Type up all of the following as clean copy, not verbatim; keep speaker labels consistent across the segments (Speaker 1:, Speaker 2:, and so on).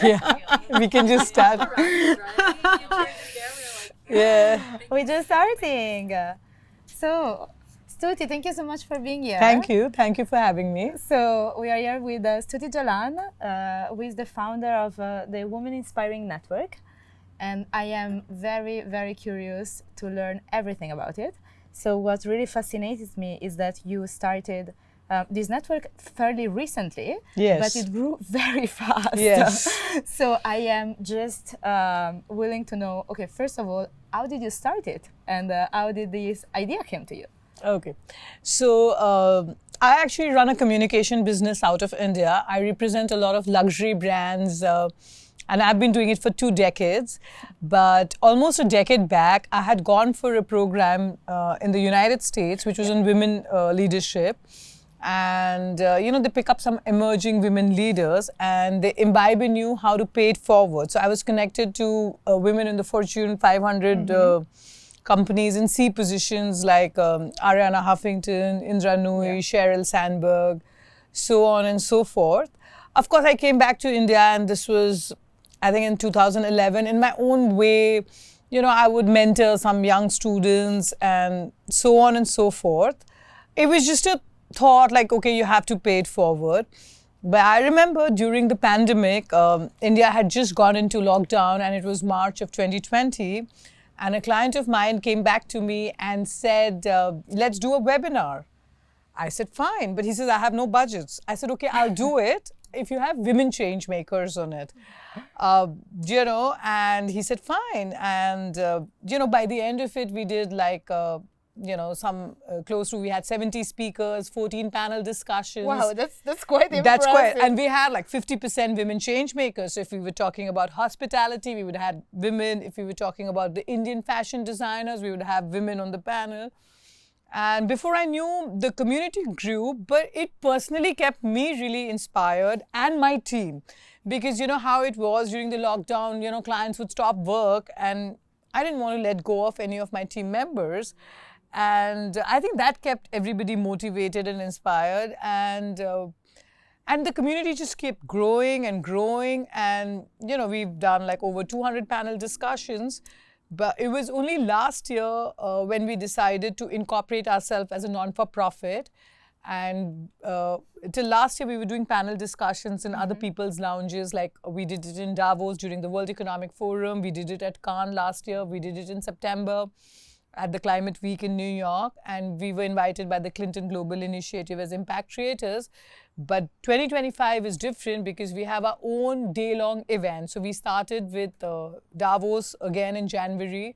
Speaker 1: Yeah, we can just start. Yeah.
Speaker 2: We're just starting. So, Stuti, thank you so much for being here.
Speaker 1: Thank you. Thank you for having me.
Speaker 2: So, we are here with Stuti Jalan, who is the founder of the Women Inspiring Network. And I am very, very curious to learn everything about it. So, what really fascinates me is that you started this network fairly recently,
Speaker 1: Yes.
Speaker 2: but it grew very fast.
Speaker 1: Yes.
Speaker 2: So I am just willing to know, okay, first of all, how did you start it? And how did this idea came to you?
Speaker 1: Okay. So I actually run a communication business out of India. I represent a lot of luxury brands and I've been doing it for 2 decades. But almost a decade back, I had gone for a program in the United States, which was on women leadership. And they pick up some emerging women leaders and they imbibe in you how to pay it forward. So I was connected to women in the Fortune 500 companies in C positions like Ariana Huffington, Indra Nooyi, Sheryl Sandberg, so on and so forth. Of course, I came back to India and this was, I think, in 2011. In my own way, I would mentor some young students and so on and so forth. It was just a thought like, okay, you have to pay it forward. But I remember during the pandemic, India had just gone into lockdown and it was March of 2020. And a client of mine came back to me and said, let's do a webinar. I said, fine. But he says, I have no budgets. I said, okay, I'll do it if you have women change makers on it. And he said, fine. And, by the end of it, we did like, we had 70 speakers, 14 panel discussions.
Speaker 2: Wow, that's quite impressive.
Speaker 1: That's quite, and we had like 50% women change makers. So if we were talking about hospitality, we would have women. If we were talking about the Indian fashion designers, we would have women on the panel. And before I knew, the community grew, but it personally kept me really inspired and my team. Because you know how it was during the lockdown, clients would stop work and I didn't want to let go of any of my team members. And I think that kept everybody motivated and inspired. And the community just kept growing and growing. And, we've done like over 200 panel discussions. But it was only last year when we decided to incorporate ourselves as a non-for-profit. And till last year, we were doing panel discussions in other people's lounges. Like we did it in Davos during the World Economic Forum. We did it at Cannes last year. We did it in September at the Climate Week in New York, and we were invited by the Clinton Global Initiative as impact creators. But 2025 is different because we have our own day-long event. So we started with Davos again in January,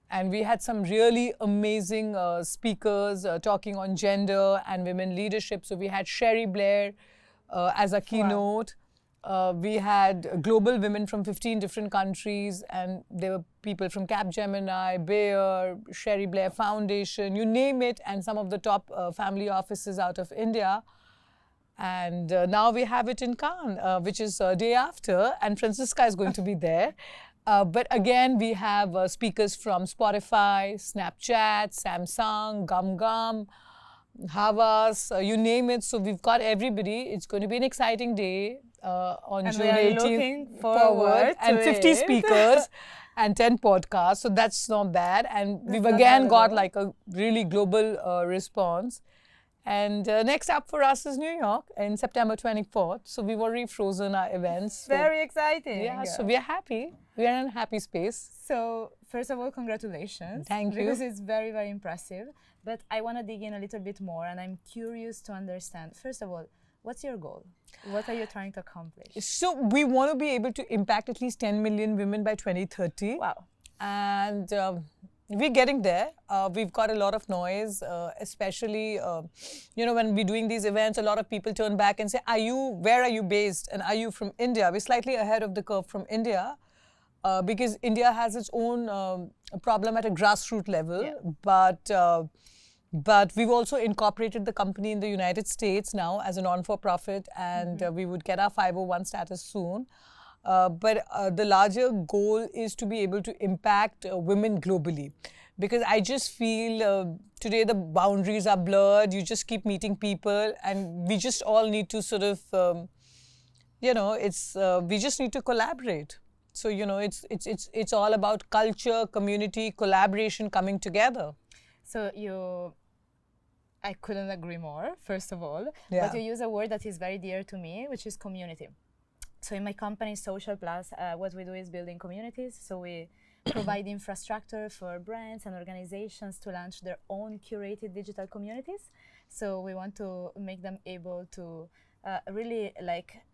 Speaker 1: and we had some really amazing speakers talking on gender and women leadership. So we had Sherry Blair as a keynote. We had global women from 15 different countries, and there were people from Capgemini, Bayer, Sherry Blair Foundation, you name it, and some of the top family offices out of India. And now we have it in Cannes, which is day after, and Francesca is going to be there. But again, we have speakers from Spotify, Snapchat, Samsung, GumGum, Havas, you name it. So we've got everybody. It's going to be an exciting day on
Speaker 2: And
Speaker 1: June
Speaker 2: we are
Speaker 1: 18th.
Speaker 2: looking forward
Speaker 1: and
Speaker 2: to
Speaker 1: 50
Speaker 2: it.
Speaker 1: speakers and 10 podcasts. So that's not bad. And we've
Speaker 2: not
Speaker 1: again
Speaker 2: bad at
Speaker 1: got
Speaker 2: all.
Speaker 1: like a really global response. And next up for us is New York in September 24th. So we've already frozen our events. So
Speaker 2: Very exciting.
Speaker 1: yeah, so we are happy. We are in a happy space.
Speaker 2: So, first of all, congratulations.
Speaker 1: Thank you.
Speaker 2: Because it's very, very impressive. But I want to dig in a little bit more, and I'm curious to understand. First of all, what's your goal? What are you trying to accomplish?
Speaker 1: So we want to be able to impact at least 10 million women by 2030.
Speaker 2: Wow.
Speaker 1: And we're getting there. We've got a lot of noise, especially, when we're doing these events, a lot of people turn back and say, where are you based? And are you from India? We're slightly ahead of the curve from India because India has its own problem at a grassroots level.
Speaker 2: Yeah.
Speaker 1: But we've also incorporated the company in the United States now as a non-for-profit, and we would get our 501 status soon. But the larger goal is to be able to impact women globally. because I just feel today the boundaries are blurred. You just keep meeting people, and we just all need to sort of, we just need to collaborate. So it's all about culture, community, collaboration coming together.
Speaker 2: So I couldn't agree more, first of all.
Speaker 1: Yeah.
Speaker 2: But you use a word that is very dear to me, which is community. So in my company, social.plus, what we do is building communities. So we provide infrastructure for brands and organizations to launch their own curated digital communities. So we want to make them able to really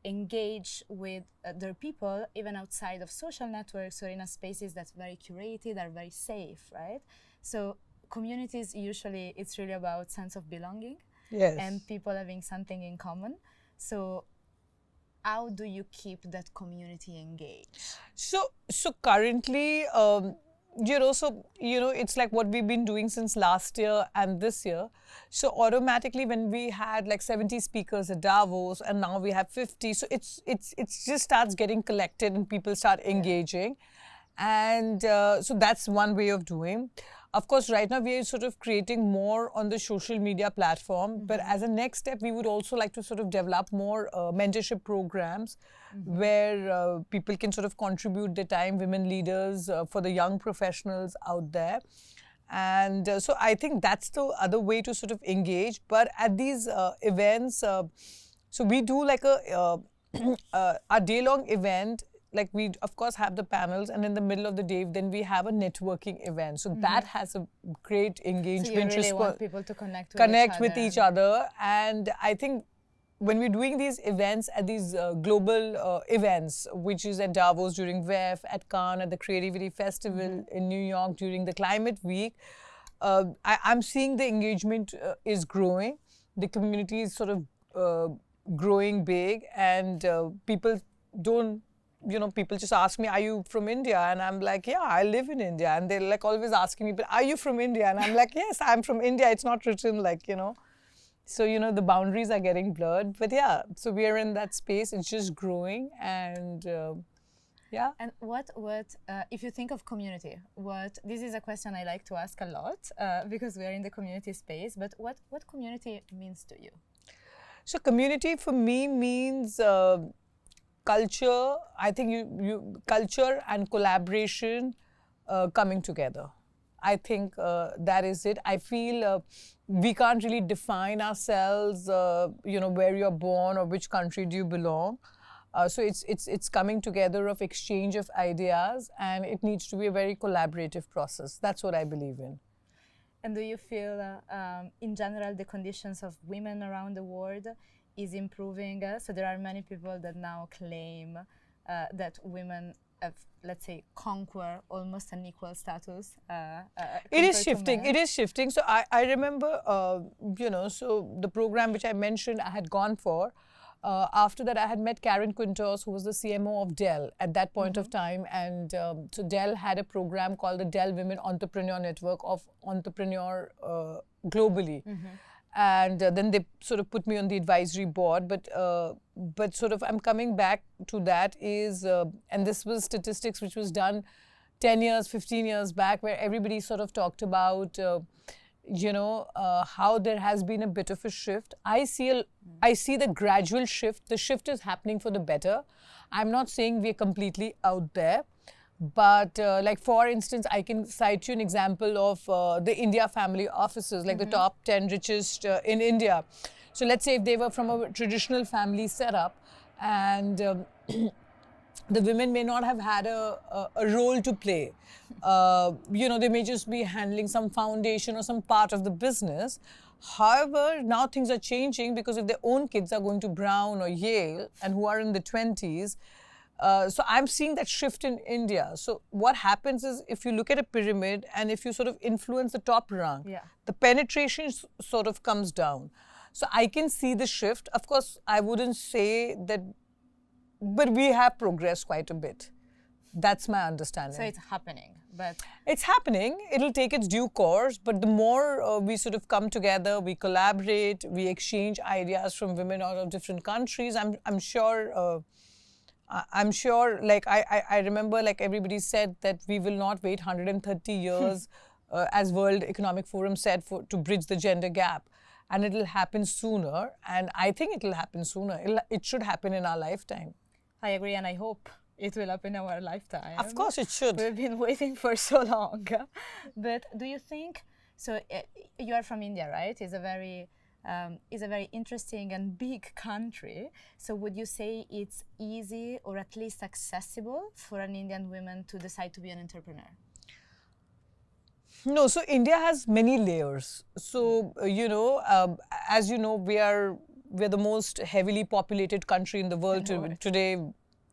Speaker 2: engage with their people, even outside of social networks or in a spaces that's very curated, are very safe, right? So communities, usually it's really about sense of belonging.
Speaker 1: Yes.
Speaker 2: And people having something in common. So how do you keep that community engaged?
Speaker 1: So currently, it's like what we've been doing since last year and this year. So automatically, when we had like 70 speakers at Davos, and now we have 50, so it's just starts getting collected and people start engaging, and so that's one way of doing. Of course, right now we are sort of creating more on the social media platform, but as a next step, we would also like to sort of develop more mentorship programs where people can sort of contribute their time, women leaders, for the young professionals out there. And so I think that's the other way to sort of engage. But at these events, so we do like a day-long event. Like we, of course, have the panels, and in the middle of the day, then we have a networking event. So that has a great engagement.
Speaker 2: So you really want people to connect
Speaker 1: with each other. And I think when we're doing these events at these global events, which is at Davos during WEF, at Cannes, at the Creativity Festival in New York during the Climate Week, I'm seeing the engagement is growing. The community is sort of growing big, and people don't, people just ask me, are you from India? And I'm like, yeah, I live in India. And they're like always asking me, but are you from India? And I'm like, yes, I'm from India. It's not written So, the boundaries are getting blurred. But yeah, so we are in that space. It's just growing. And yeah.
Speaker 2: And what if you think of community, this is a question I like to ask a lot because we are in the community space, but what community means to you?
Speaker 1: So community for me means culture. I think you culture and collaboration coming together. I think that is it. I feel we can't really define ourselves, where you're born or which country do you belong. So it's coming together of exchange of ideas, and it needs to be a very collaborative process. That's what I believe in.
Speaker 2: And do you feel, in general, the conditions of women around the world is improving? So there are many people that now claim that women have, let's say, conquer almost an equal status.
Speaker 1: It is shifting. It is shifting. So I remember, so the program which I mentioned I had gone for, after that I had met Karen Quintos, who was the CMO of Dell at that point of time. And so Dell had a program called the Dell Women Entrepreneur Network of Entrepreneur globally. And then they sort of put me on the advisory board. But sort of I'm coming back to that is, and this was statistics which was done 10 years, 15 years back, where everybody sort of talked about, how there has been a bit of a shift. I see the gradual shift. The shift is happening for the better. I'm not saying we're completely out there. But like, for instance, I can cite you an example of the India family offices, like the top 10 richest in India. So let's say if they were from a traditional family setup, and the women may not have had a role to play. They may just be handling some foundation or some part of the business. However, now things are changing, because if their own kids are going to Brown or Yale and who are in the 20s, so I'm seeing that shift in India. So what happens is, if you look at a pyramid and if you sort of influence the top rung, the penetration sort of comes down. So I can see the shift. Of course, I wouldn't say that, but we have progressed quite a bit. That's my understanding.
Speaker 2: So it's happening, but...
Speaker 1: It's happening. It'll take its due course, but the more we sort of come together, we collaborate, we exchange ideas from women out of different countries, I'm sure... like I remember, like everybody said that we will not wait 130 years as World Economic Forum said, to bridge the gender gap. And it'll happen sooner. And I think it'll happen sooner. It should happen in our lifetime.
Speaker 2: I agree, and I hope it will happen in our lifetime.
Speaker 1: Of course it should.
Speaker 2: We've been waiting for so long. But do you think, so you are from India, right? It's a very interesting and big country. So would you say it's easy or at least accessible for an Indian woman to decide to be an entrepreneur?
Speaker 1: No, so India has many layers. So, as you know, we're the most heavily populated country in the world today,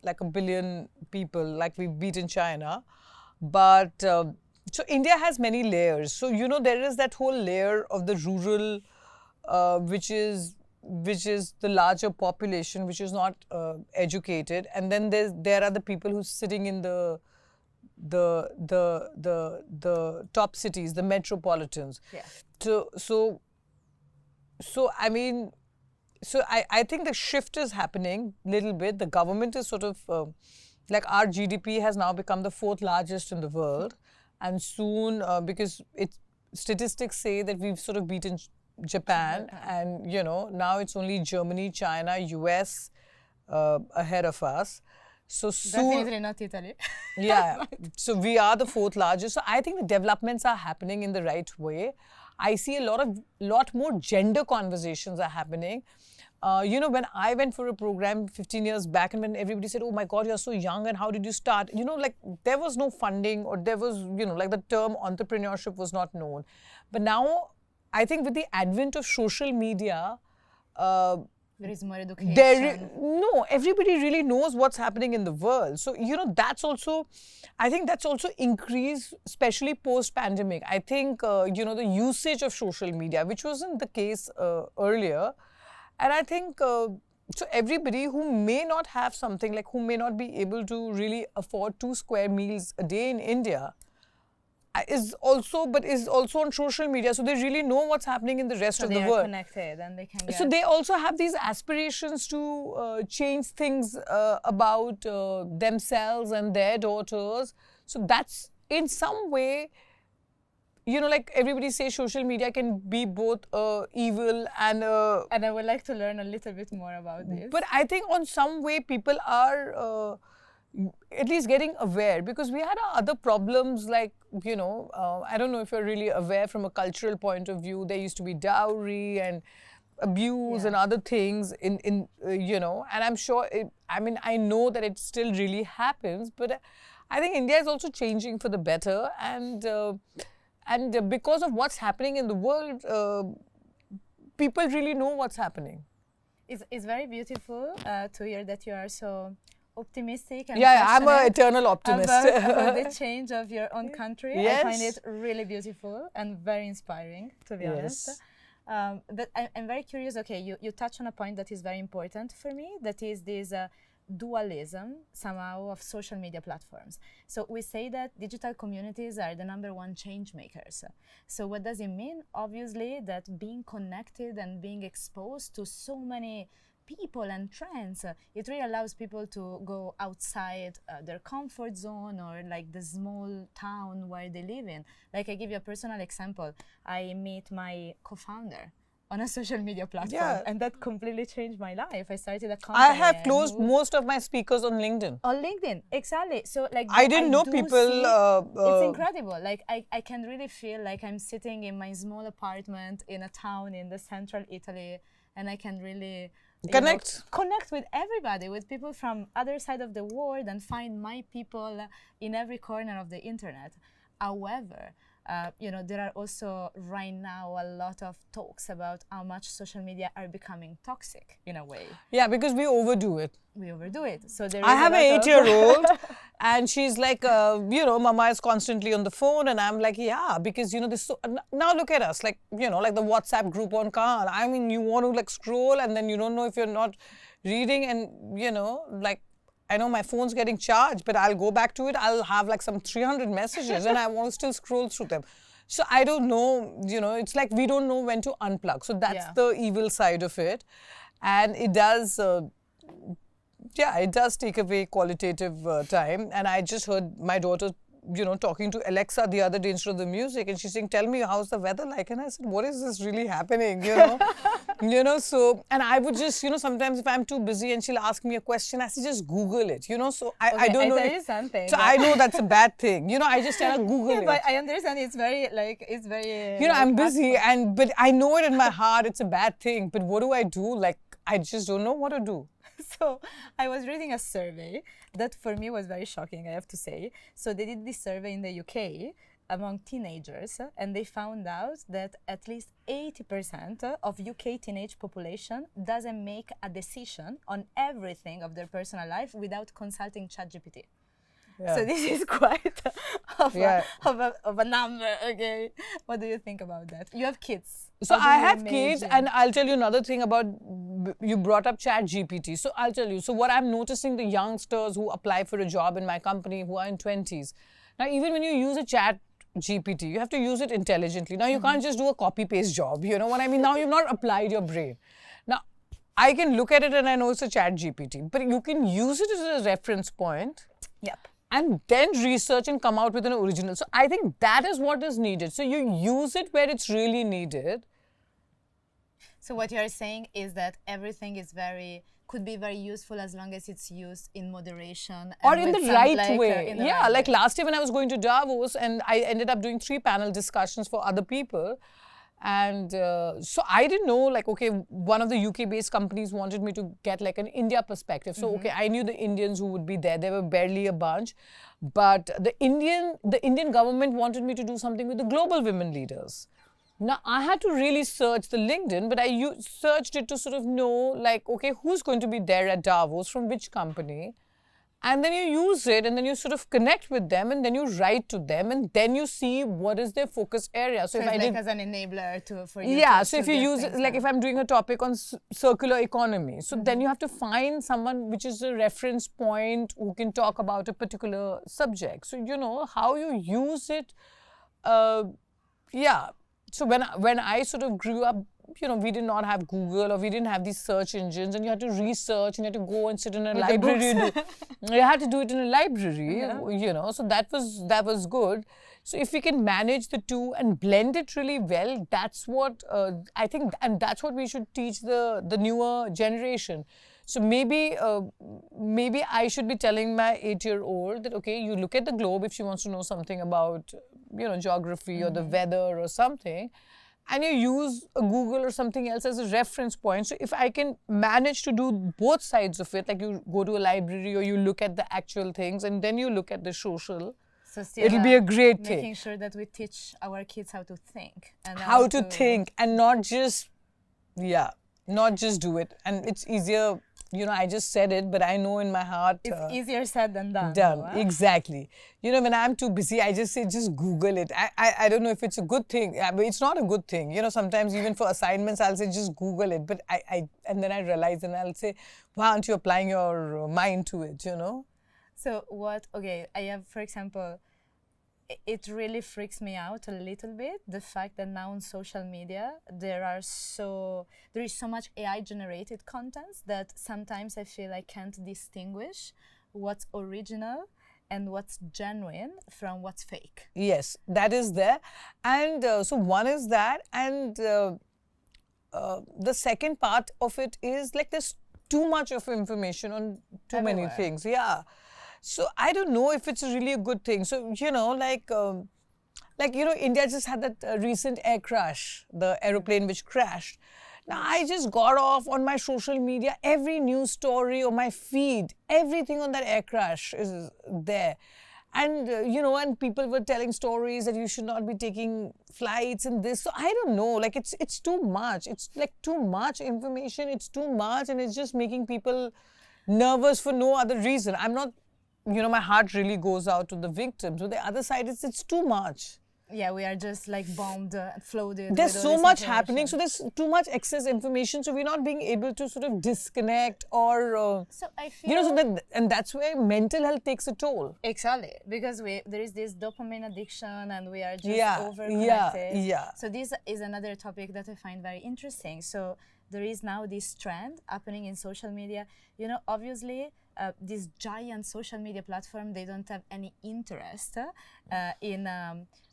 Speaker 1: like 1 billion people, like we've beaten China. But, so India has many layers. So, there is that whole layer of the rural, which is the larger population, which is not educated. And then there are the people who's sitting in the top cities, the metropolitans.
Speaker 2: Yeah.
Speaker 1: So I mean, I think the shift is happening a little bit. The government is sort of like our GDP has now become the 4th largest in the world, and soon because statistics say that we've sort of beaten Japan, and now it's only Germany, China, US ahead of us. So soon,
Speaker 2: definitely not Italy.
Speaker 1: Yeah, so we are the 4th largest. So I think the developments are happening in the right way. I see a lot more gender conversations are happening. When I went for a program 15 years back, and when everybody said, "Oh my God, you're so young, and how did you start?" Like there was no funding, or there was, like the term entrepreneurship was not known. But now, I think with the advent of social media,
Speaker 2: there is more education.
Speaker 1: Everybody really knows what's happening in the world. So, I think that's also increased, especially post-pandemic. I think, the usage of social media, which wasn't the case earlier. And I think, so everybody who may not have something, like who may not be able to really afford 2 square meals a day in India, is also on social media, so they really know what's happening in the rest of the world.
Speaker 2: So they are connected, and they can get...
Speaker 1: So they also have these aspirations to change things about themselves and their daughters. So that's in some way, like everybody says, social media can be both evil and...
Speaker 2: And I would like to learn a little bit more about this.
Speaker 1: But I think on some way people are... at least getting aware, because we had other problems like, I don't know if you're really aware from a cultural point of view, there used to be dowry and abuse and other things and I'm sure, I know that it still really happens, but I think India is also changing for the better, and because of what's happening in the world, people really know what's happening.
Speaker 2: It's very beautiful to hear that you are so optimistic and
Speaker 1: I'm an eternal optimist
Speaker 2: about the change of your own country.
Speaker 1: Yes.
Speaker 2: I find it really beautiful and very inspiring, to be honest. But I'm very curious. Okay, you touch on a point that is very important for me, that is this dualism somehow of social media platforms. So we say that digital communities are the #1 change makers. So what does it mean? Obviously that being connected and being exposed to so many people and trends, it really allows people to go outside their comfort zone, or like the small town where they live in. Like, I give you a personal example. I meet my co-founder on a social media platform, and that completely changed my life. I started a company.
Speaker 1: I have closed most of my speakers on LinkedIn.
Speaker 2: On LinkedIn, exactly. So like,
Speaker 1: I didn't know people.
Speaker 2: It's incredible. Like I can really feel like I'm sitting in my small apartment in a town in the central Italy, and I can really connect with everybody, with people from other side of the world, and find my people in every corner of the internet. However, there are also right now a lot of talks about how much social media are becoming toxic in a way. Yeah,
Speaker 1: because we overdo it.
Speaker 2: So there is
Speaker 1: I have an 8-year-old and she's like, Mama is constantly on the phone, and I'm like, yeah, because, this. Now look at us, like, like the WhatsApp group on Khan. I mean, you want to like scroll, and then you don't know if you're not reading, and, like, I know my phone's getting charged, but I'll go back to it. I'll have like some 300 messages and I want to still scroll through them. So I don't know, it's like we don't know when to unplug. So that's the evil side of it. And it does, it does take away qualitative time. And I just heard my daughter talking to Alexa the other day instead of the music, and she's saying, "Tell me, how's the weather like?" And I said, "What is this really happening?" So, and I would just, sometimes if I'm too busy and she'll ask me a question, I say, just Google it, So I don't know.
Speaker 2: I tell you something.
Speaker 1: So I know that's a bad thing. I just tell her, Google it.
Speaker 2: But I understand it's very.
Speaker 1: I'm busy, but I know it in my heart it's a bad thing. But what do I do? Like, I just don't know what to do.
Speaker 2: So I was reading a survey that for me was very shocking, I have to say. So they did this survey in the UK among teenagers, and they found out that at least 80% of UK teenage population doesn't make a decision on everything of their personal life without consulting ChatGPT.
Speaker 1: Yeah.
Speaker 2: So this is quite of a number, okay? What do you think about that? You have kids.
Speaker 1: So I have kids, and I'll tell you another thing about, you brought up ChatGPT. So I'll tell you, so what I'm noticing, the youngsters who apply for a job in my company who are in 20s, now even when you use a ChatGPT, you have to use it intelligently. Now you can't just do a copy-paste job, you know what I mean? Now you've not applied your brain. Now, I can look at it and I know it's a ChatGPT, but you can use it as a reference point.
Speaker 2: Yep.
Speaker 1: And then research and come out with an original. So I think that is what is needed. So you use it where it's really needed.
Speaker 2: So what you're saying is that everything is could be very useful as long as it's used in moderation.
Speaker 1: Or in the right way. Like last year when I was going to Davos and I ended up doing 3 panel discussions for other people. And so I didn't know, like, okay, one of the UK-based companies wanted me to get like an India perspective. So, okay, I knew the Indians who would be there. There were barely a bunch. But the Indian government wanted me to do something with the global women leaders. Now, I had to really search the LinkedIn, but I searched it to sort of know, like, okay, who's going to be there at Davos, from which company? And then you use it, and then you sort of connect with them, and then you write to them, and then you see what is their focus area.
Speaker 2: So if I did as an enabler for you.
Speaker 1: Yeah. So if you use it, like if I'm doing a topic on circular economy, so then you have to find someone which is a reference point who can talk about a particular subject. So how you use it. So when I sort of grew up, we did not have Google, or we didn't have these search engines, and you had to research and you had to go and sit in a library. You had to do it in a library, so that was good. So if we can manage the two and blend it really well, that's what I think, and that's what we should teach the newer generation. So maybe I should be telling my 8-year-old that, okay, you look at the globe if she wants to know something about, geography or the weather or something, and you use a Google or something else as a reference point. So if I can manage to do both sides of it, like you go to a library or you look at the actual things and then you look at the social, so it'll be a great thing.
Speaker 2: Making sure that we teach our kids how to think. And
Speaker 1: how to think and not just do it. And it's easier, I just said it, but I know in my heart.
Speaker 2: It's easier said than done.
Speaker 1: Huh? Exactly. When I'm too busy, I just say, just Google it. I don't know if it's a good thing. But it's not a good thing. Sometimes even for assignments, I'll say, just Google it. But and then I realize and I'll say, why aren't you applying your mind to it,
Speaker 2: So I have, for example, it really freaks me out a little bit, the fact that now on social media there is so much AI generated content that sometimes I feel I can't distinguish what's original and what's genuine from what's fake.
Speaker 1: Yes, that is there. And so one is that, and the second part of it is like there's too much of information on too many things. Yeah. So I don't know if it's really a good thing. So, India just had that recent air crash, the aeroplane which crashed. Now, I just got off on my social media, every news story or my feed, everything on that air crash is there. And, and people were telling stories that you should not be taking flights and this. So I don't know, like it's too much. It's like too much information. It's too much, and it's just making people nervous for no other reason. I'm not, my heart really goes out to the victims. But the other side, it's too much.
Speaker 2: Yeah, we are just like bombed, flooded.
Speaker 1: There's so much happening, so there's too much excess information, so we're not being able to sort of disconnect or...
Speaker 2: so I feel...
Speaker 1: and that's where mental health takes a toll.
Speaker 2: Exactly, because there is this dopamine addiction and we are just over-connected.
Speaker 1: Yeah.
Speaker 2: So this is another topic that I find very interesting. So there is now this trend happening in social media. Obviously, this giant social media platform, they don't have any interest in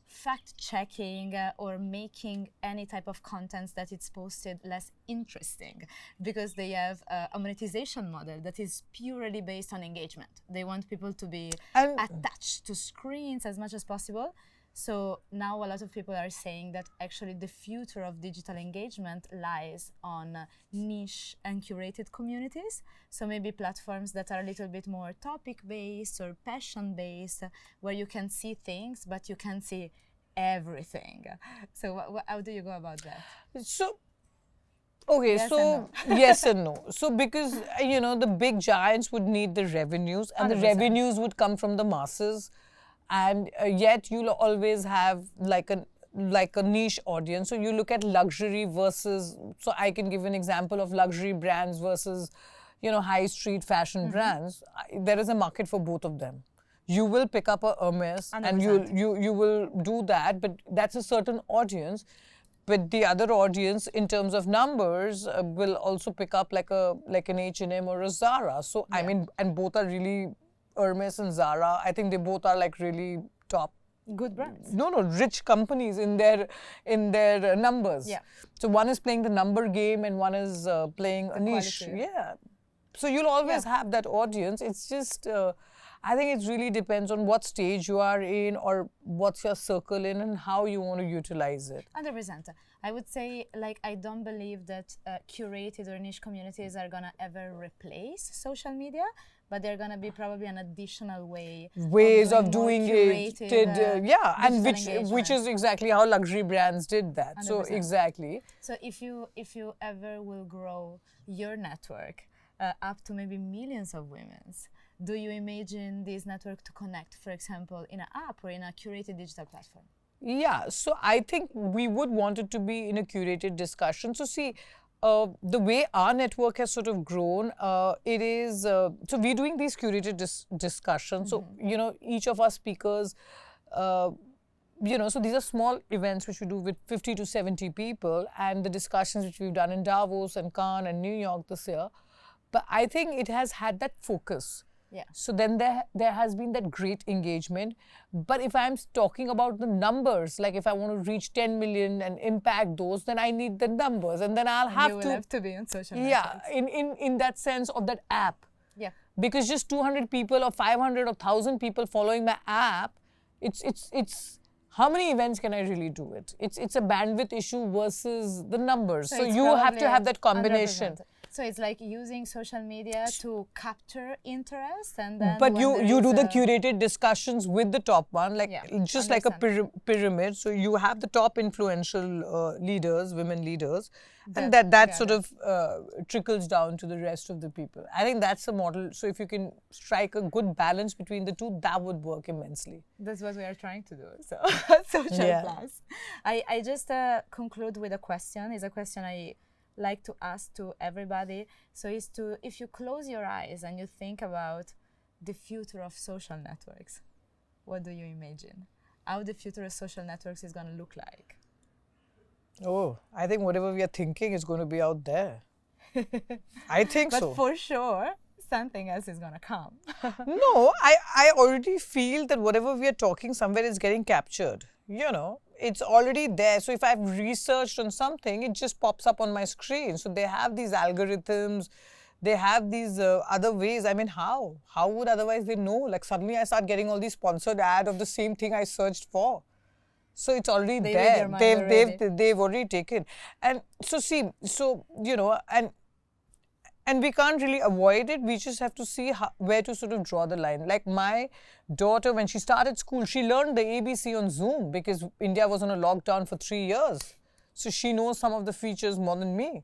Speaker 2: fact-checking or making any type of content that it's posted less interesting, because they have a monetization model that is purely based on engagement. They want people to be attached to screens as much as possible. So now a lot of people are saying that actually the future of digital engagement lies on niche and curated communities. So maybe platforms that are a little bit more topic-based or passion-based, where you can see things, but you can't see everything. So how do you go about that?
Speaker 1: So, okay,
Speaker 2: Yes
Speaker 1: so
Speaker 2: and
Speaker 1: yes and no. So because, the big giants would need the revenues, and the
Speaker 2: 100%.
Speaker 1: revenues would come from the masses. And yet you'll always have like a niche audience. So you look at luxury versus, so I can give an example of luxury brands versus, high street fashion brands. There is a market for both of them. You will pick up a Hermes
Speaker 2: 100%.
Speaker 1: and you will do that, but that's a certain audience. But the other audience, in terms of numbers, will also pick up like an H&M or a Zara. So I mean, and both are really, Hermes and Zara, I think they both are like really top.
Speaker 2: Good brands.
Speaker 1: No, rich companies in their numbers.
Speaker 2: Yeah.
Speaker 1: So one is playing the number game and one is playing a niche.
Speaker 2: quality.
Speaker 1: Yeah. So you'll always have that audience. It's just, I think it really depends on what stage you are in or what's your circle in and how you want to utilize it.
Speaker 2: 100%. I would say, like, I don't believe that curated or niche communities are gonna ever replace social media, but they're gonna be probably an additional
Speaker 1: ways of doing
Speaker 2: more
Speaker 1: it.
Speaker 2: curated,
Speaker 1: And
Speaker 2: digital
Speaker 1: which is exactly how luxury brands did that. So
Speaker 2: 100%.
Speaker 1: exactly.
Speaker 2: So if you ever will grow your network up to maybe millions of women, do you imagine this network to connect, for example, in an app or in a curated digital platform?
Speaker 1: Yeah, so I think we would want it to be in a curated discussion. So see, the way our network has sort of grown, it is, so we're doing these curated discussions. So, each of our speakers, so these are small events which we do with 50 to 70 people, and the discussions which we've done in Davos and Cannes and New York this year. But I think it has had that focus.
Speaker 2: Yeah.
Speaker 1: So then there has been that great engagement. But if I'm talking about the numbers, like if I want to reach 10 million and impact those, then I need the numbers. And then I'll have
Speaker 2: you will have to be on social
Speaker 1: yeah,
Speaker 2: networks.
Speaker 1: in that sense of that app.
Speaker 2: Yeah.
Speaker 1: Because just 200 people or 500 or 1,000 people following my app, it's how many events can I really do it? It's a bandwidth issue versus the numbers. So
Speaker 2: it's
Speaker 1: you have
Speaker 2: probably
Speaker 1: to have that combination.
Speaker 2: 100%. So it's like using social media to capture interest, and then
Speaker 1: But
Speaker 2: when
Speaker 1: you do the
Speaker 2: a-
Speaker 1: curated discussions with the top one, like
Speaker 2: Yeah,
Speaker 1: just like a
Speaker 2: understand.
Speaker 1: pyramid. So you have the top influential leaders, women leaders, and
Speaker 2: That
Speaker 1: that sort of trickles down to the rest of the people. I think that's the model. So if you can strike a good balance between the two, that would work immensely.
Speaker 2: That's what we are trying to do. So social
Speaker 1: Yeah.
Speaker 2: plus. I just conclude with a question. It's a question I like to ask to everybody. So is to, if you close your eyes and you think about the future of social networks, what do you imagine? How the future of social networks is going to look like?
Speaker 1: Oh, I think whatever we are thinking is going to be out there. I think
Speaker 2: But
Speaker 1: so.
Speaker 2: for sure, something else is going to come.
Speaker 1: No, I already feel that whatever we are talking somewhere is getting captured. It's already there. So if I've researched on something, it just pops up on my screen. So they have these algorithms, they have these other ways. I mean, how? How would otherwise they know? Like suddenly I start getting all these sponsored ad of the same thing I searched for. So it's already
Speaker 2: They read
Speaker 1: there.
Speaker 2: your mind already.
Speaker 1: They've already taken. And so see, and we can't really avoid it. We just have to see where to sort of draw the line. Like my daughter, when she started school, she learned the ABC on Zoom because India was on a lockdown for 3 years. So she knows some of the features more than me.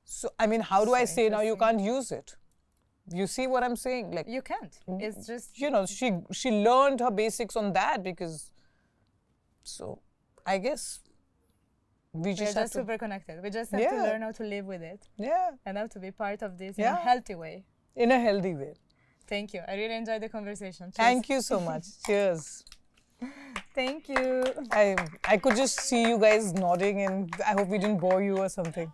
Speaker 1: So, I mean, how do I say now you can't use it? You see what I'm saying? Like,
Speaker 2: You can't. It's just...
Speaker 1: she learned her basics on that because, so I guess we
Speaker 2: We're
Speaker 1: just have
Speaker 2: just
Speaker 1: to,
Speaker 2: super connected. We just have to
Speaker 1: Yeah.
Speaker 2: learn how to live with it
Speaker 1: yeah,
Speaker 2: and how to be part of this in a
Speaker 1: Yeah.
Speaker 2: healthy way.
Speaker 1: in a healthy way.
Speaker 2: Thank you. I really enjoyed the conversation. Cheers.
Speaker 1: Thank you so much. Cheers.
Speaker 2: Thank you.
Speaker 1: I could just see you guys nodding and I hope we didn't bore you or something.